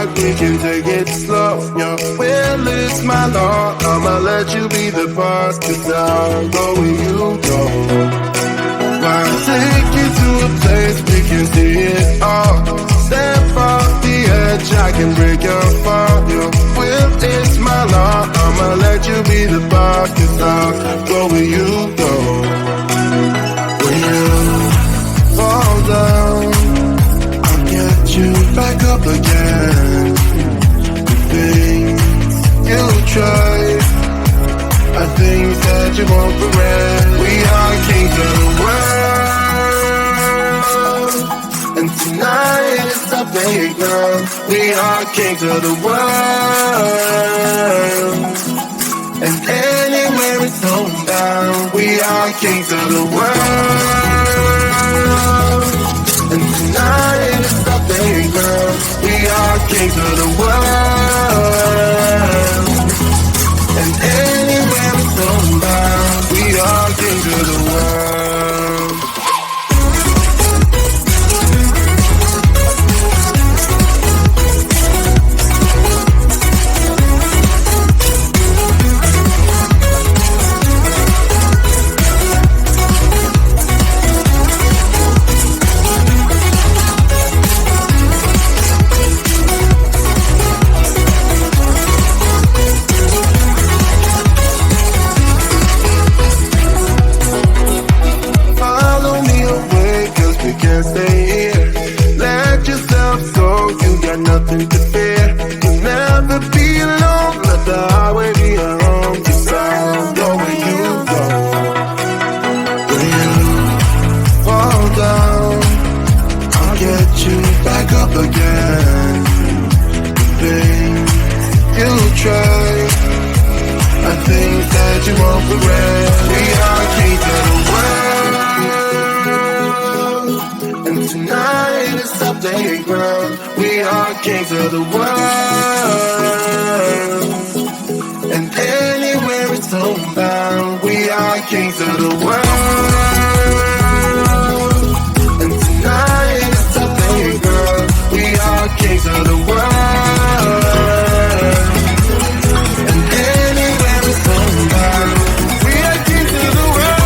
like we can take it slow. Your will is my law. I'ma let you be the boss, 'cause I'll go where you go. I'll take you to a place we can see it all. Step off the edge, I can break your fall. Your will is my law. I'ma let you be the boss, 'cause I'll go where you go. When you fall down, I'll get you back up again. The things you try are things that you won't regret. We are kings of the world, and tonight is our playground. We are kings of the world, and anywhere it's homebound. We are kings of the world, and tonight is our playground. We are kings of the world, and anywhere it's homebound. We are kings of the world. Nothing to fear. You'll never be alone. Let the highway be your home. 'Cause I'll go where you go. When you fall down, I'll get you back up again. The things you try are things that you won't regret. We are kings of the world, and tonight is our playground. We are kings of the world, and anywhere it's homebound. We are kings of the world, and tonight it's our playground. We are kings of the world, and anywhere it's homebound. We are kings of the world.